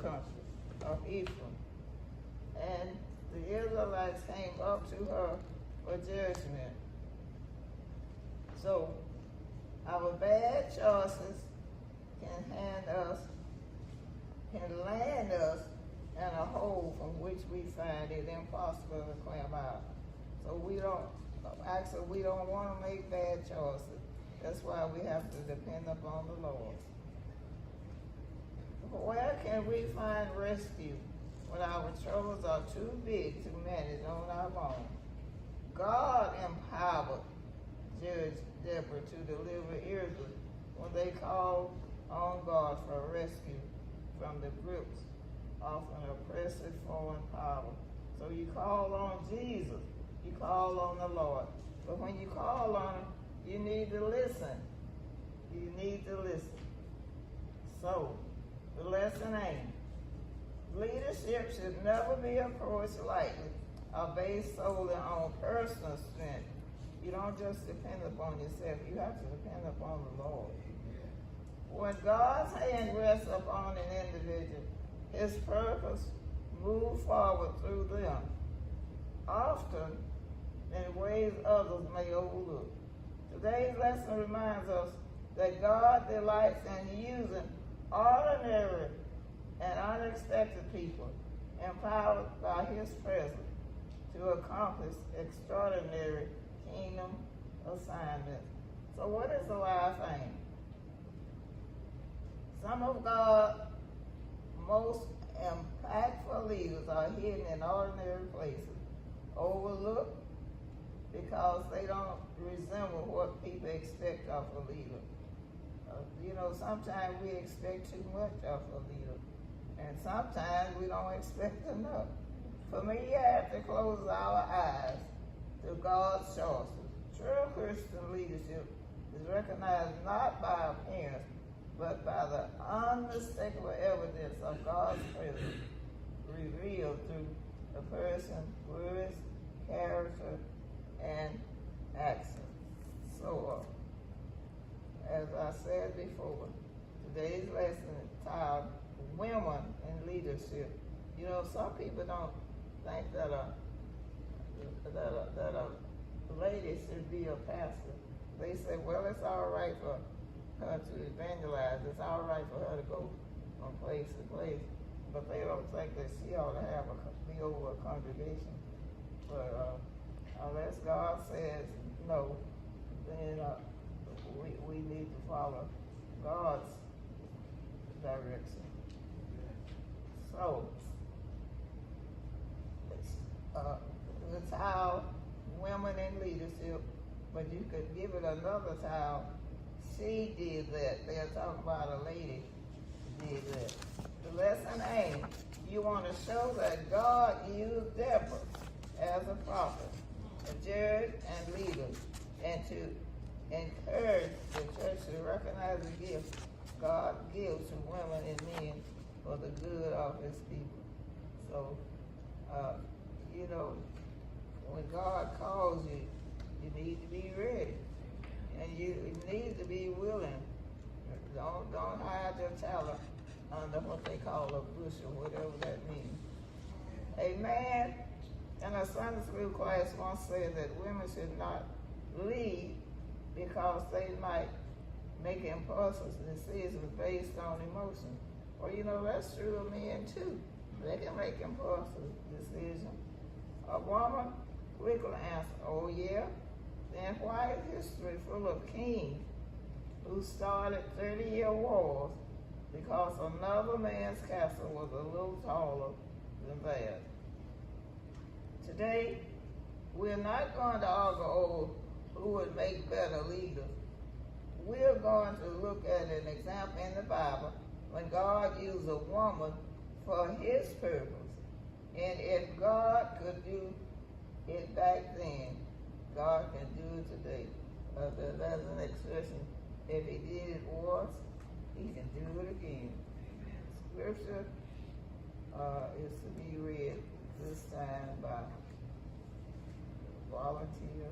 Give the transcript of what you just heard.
country of Ephraim. And the Israelites came up to her for judgment. So our bad choices can land us in a hole from which we find it impossible to climb out. So we don't want to make bad choices. That's why we have to depend upon the Lord. Where can we find rescue when our troubles are too big to manage on our own? God empowered Judge Deborah to deliver Israel when they called on God for rescue from the grips of an oppressive foreign power. So you call on Jesus, you call on the Lord. But when you call on him, you need to listen. You need to listen. So, the lesson aimed. Leadership should never be approached lightly or based solely on personal strength. You don't just depend upon yourself. You have to depend upon the Lord. When God's hand rests upon an individual, his purpose moves forward through them, often in ways others may overlook. Today's lesson reminds us that God delights in using ordinary and unexpected people, empowered by his presence, to accomplish extraordinary kingdom assignments. So what is the life aim? Some of God's most impactful leaders are hidden in ordinary places, overlooked because they don't resemble what people expect of a leader. Sometimes we expect too much of a leader, and sometimes we don't expect enough. For me, you have to close our eyes to God's choices. True Christian leadership is recognized not by appearance, but by the unmistakable evidence of God's presence revealed through a person's words, character, and action. So, as I said before, today's lesson is titled Women in Leadership. Some people don't think that a lady should be a pastor. They say, well, it's all right for her to evangelize. It's all right for her to go from place to place. But they don't think that she ought to be over a congregation. But unless God says no, then we need to follow God's direction. So, the title, Women in Leadership, but you could give it another title, She Did That. They're talking about a lady did that. The lesson aim, you want to show that God used Deborah as a prophet, a judge, and leader, and to encourage the church to recognize the gift God gives to women and men for the good of his people. So, when God calls you, you need to be ready. And you need to be willing. Don't hide your talent under what they call a bushel, whatever that means. A man in a Sunday school class once said that women should not lead because they might make impulsive decisions based on emotion. Well, that's true of men too. They can make impulsive decisions. A woman quickly answered, oh yeah? Then why is history full of kings who started 30-year wars because another man's castle was a little taller than theirs? Today, we're not going to argue over who would make better leaders. We're going to look at an example in the Bible when God used a woman for his purpose. And if God could do it back then, God can do it today. That's an expression. If he did it once, he can do it again. Scripture is to be read this time by volunteer